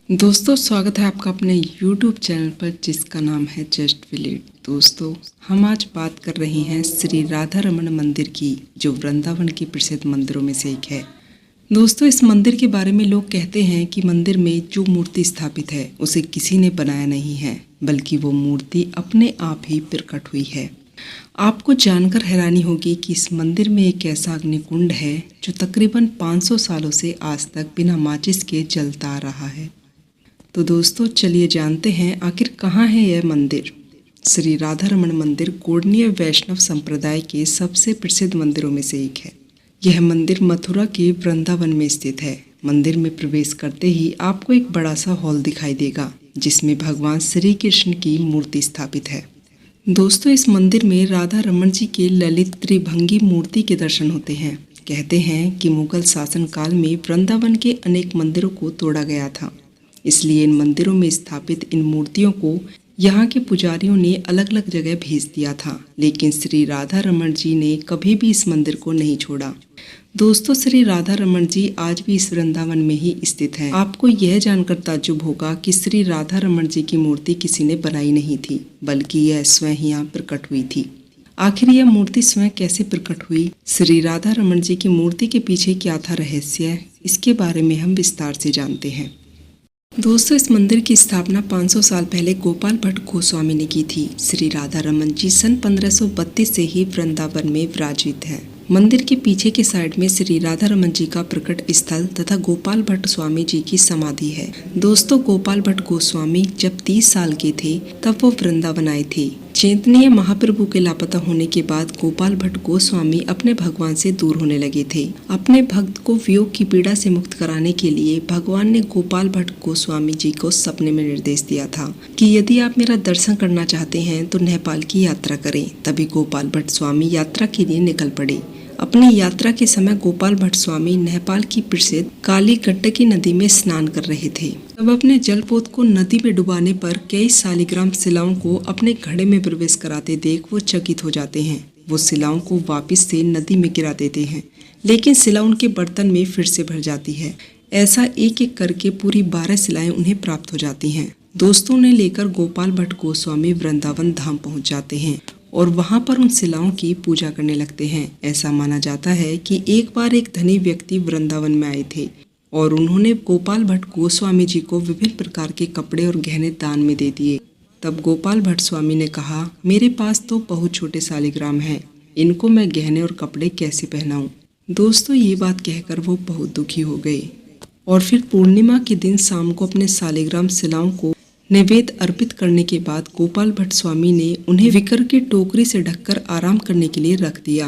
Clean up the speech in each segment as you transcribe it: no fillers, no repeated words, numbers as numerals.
दोस्तों स्वागत है आपका अपने YouTube चैनल पर जिसका नाम है जस्ट विलेट। दोस्तों हम आज बात कर रहे हैं श्री राधा रमण मंदिर की, जो वृंदावन के प्रसिद्ध मंदिरों में से एक है। दोस्तों इस मंदिर के बारे में लोग कहते हैं कि मंदिर में जो मूर्ति स्थापित है उसे किसी ने बनाया नहीं है, बल्कि वो मूर्ति अपने आप ही प्रकट हुई है। आपको जानकर हैरानी होगी कि इस मंदिर में एक ऐसा अग्निकुंड है जो तकरीबन 500 सालों से आज तक बिना माचिस के जलता आ रहा है। तो दोस्तों चलिए जानते हैं आखिर कहाँ है यह मंदिर। श्री राधा रमण मंदिर गौड़ीय वैष्णव संप्रदाय के सबसे प्रसिद्ध मंदिरों में से एक है। यह मंदिर मथुरा के वृंदावन में स्थित है। मंदिर में प्रवेश करते ही आपको एक बड़ा सा हॉल दिखाई देगा जिसमें भगवान श्री कृष्ण की मूर्ति स्थापित है। दोस्तों इस मंदिर में राधा रमण जी के ललित त्रिभंगी मूर्ति के दर्शन होते हैं। कहते हैं कि मुगल शासन काल में वृंदावन के अनेक मंदिरों को तोड़ा गया था, इसलिए इन मंदिरों में स्थापित इन मूर्तियों को यहाँ के पुजारियों ने अलग अलग जगह भेज दिया था, लेकिन श्री राधा रमण जी ने कभी भी इस मंदिर को नहीं छोड़ा। दोस्तों श्री राधा रमण जी आज भी इस वृंदावन में ही स्थित हैं। आपको यह जानकर ताज्जुब होगा कि श्री राधा रमण जी की मूर्ति किसी ने बनाई नहीं थी, बल्कि यह स्वयं ही यहाँ प्रकट हुई थी। आखिर यह मूर्ति स्वयं कैसे प्रकट हुई, श्री राधा रमण जी की मूर्ति के पीछे क्या था रहस्य, इसके बारे में हम विस्तार से जानते हैं। दोस्तों इस मंदिर की स्थापना 500 साल पहले गोपाल भट्ट गोस्वामी ने की थी। श्री राधा रमण जी सन 1532 से ही वृंदावन में विराजित हैं। मंदिर के पीछे के साइड में श्री राधा रमण जी का प्रकट स्थल तथा गोपाल भट्ट स्वामी जी की समाधि है। दोस्तों गोपाल भट्ट गोस्वामी जब 30 साल के थे तब वो वृंदावन आए थे। चैतन्य महाप्रभु के लापता होने के बाद गोपाल भट्ट गोस्वामी अपने भगवान से दूर होने लगे थे। अपने भक्त को वियोग की पीड़ा से मुक्त कराने के लिए भगवान ने गोपाल भट्ट गोस्वामी जी को सपने में निर्देश दिया था कि यदि आप मेरा दर्शन करना चाहते हैं तो नेपाल की यात्रा करें। तभी गोपाल भट्ट स्वामी यात्रा के लिए निकल पड़े। अपनी यात्रा के समय गोपाल भट्ट स्वामी नेपाल की प्रसिद्ध काली गंडकी नदी में स्नान कर रहे थे। तब अपने जलपोत को नदी में डुबाने पर कई शालिग्राम शिलाओं को अपने घड़े में प्रवेश कराते देख वो चकित हो जाते हैं। वो शिलाओं को वापस से नदी में गिरा देते हैं, लेकिन शिला उनके बर्तन में फिर से भर जाती है। ऐसा एक एक करके पूरी 12 शिलाएं उन्हें प्राप्त हो जाती हैं। दोस्तों ने लेकर गोपाल भट्ट गोस्वामी वृंदावन धाम पहुँच जाते हैं और वहां पर उन शिलाओं की पूजा करने लगते हैं। ऐसा माना जाता है कि एक बार एक धनी व्यक्ति वृंदावन में आए थे और उन्होंने गोपाल भट्ट गोस्वामी जी को विभिन्न प्रकार के कपड़े और गहने दान में दे दिए। तब गोपाल भट्ट स्वामी ने कहा, मेरे पास तो बहुत छोटे शालिग्राम हैं, इनको मैं गहने और कपड़े कैसे पहनाऊं। दोस्तों ये बात कहकर वो बहुत दुखी हो गए और फिर पूर्णिमा के दिन शाम को अपने शालिग्राम शिलाओं को नैवेद्य अर्पित करने के बाद गोपाल भट्ट स्वामी ने उन्हें विकर की टोकरी से ढककर आराम करने के लिए रख दिया।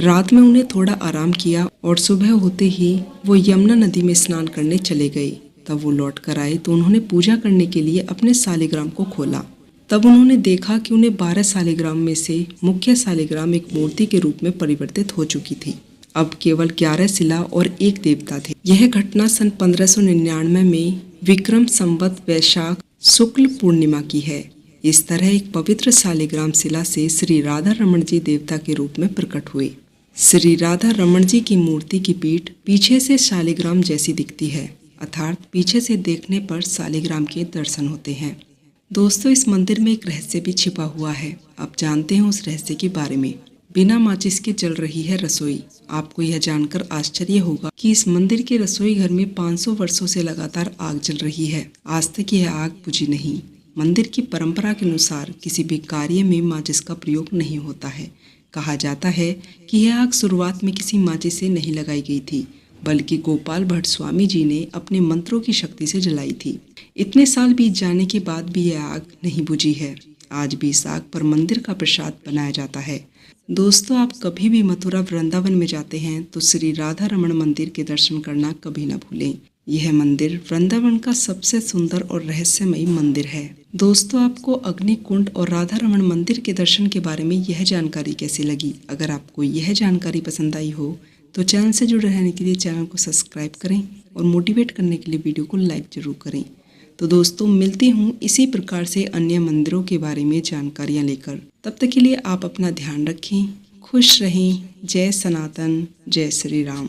रात में उन्हें थोड़ा आराम किया और सुबह होते ही वो यमुना नदी में स्नान करने चले गए। तब वो लौट कर आए तो उन्होंने पूजा करने के लिए अपने शालिग्राम को खोला। तब उन्होंने देखा कि उन्हें 12 शालिग्राम में से मुख्य शालिग्राम एक मूर्ति के रूप में परिवर्तित हो चुकी थी। अब केवल 11 शिला और एक देवता थे। यह घटना सन 1599 में विक्रम संवत वैशाख शुक्ल पूर्णिमा की है। इस तरह एक पवित्र शालिग्राम शिला से श्री राधा रमण जी देवता के रूप में प्रकट हुए। श्री राधा रमण जी की मूर्ति की पीठ पीछे से शालिग्राम जैसी दिखती है, अर्थात पीछे से देखने पर शालिग्राम के दर्शन होते हैं। दोस्तों इस मंदिर में एक रहस्य भी छिपा हुआ है। आप जानते हैं उस रहस्य के बारे में। बिना माचिस के जल रही है रसोई। आपको यह जानकर आश्चर्य होगा कि इस मंदिर के रसोई घर में 500 वर्षों से लगातार आग जल रही है। आज तक यह आग बुझी नहीं। मंदिर की परंपरा के अनुसार किसी भी कार्य में माचिस का प्रयोग नहीं होता है। कहा जाता है कि यह आग शुरुआत में किसी माचिस से नहीं लगाई गई थी, बल्कि गोपाल भट्ट स्वामी जी ने अपने मंत्रों की शक्ति से जलाई थी। इतने साल बीत जाने के बाद भी यह आग नहीं बुझी है। आज भी इस आग पर मंदिर का प्रसाद बनाया जाता है। दोस्तों आप कभी भी मथुरा वृंदावन में जाते हैं तो श्री राधा रमण मंदिर के दर्शन करना कभी न भूलें। यह मंदिर वृंदावन का सबसे सुंदर और रहस्यमयी मंदिर है। दोस्तों आपको अग्निकुंड और राधा रमण मंदिर के दर्शन के बारे में यह जानकारी कैसी लगी? अगर आपको यह जानकारी पसंद आई हो तो चैनल से जुड़े रहने के लिए चैनल को सब्सक्राइब करें और मोटिवेट करने के लिए वीडियो को लाइक जरूर करें। तो दोस्तों मिलती हूँ इसी प्रकार से अन्य मंदिरों के बारे में जानकारियाँ लेकर। तब तक के लिए आप अपना ध्यान रखें, खुश रहें। जय सनातन, जय श्री राम।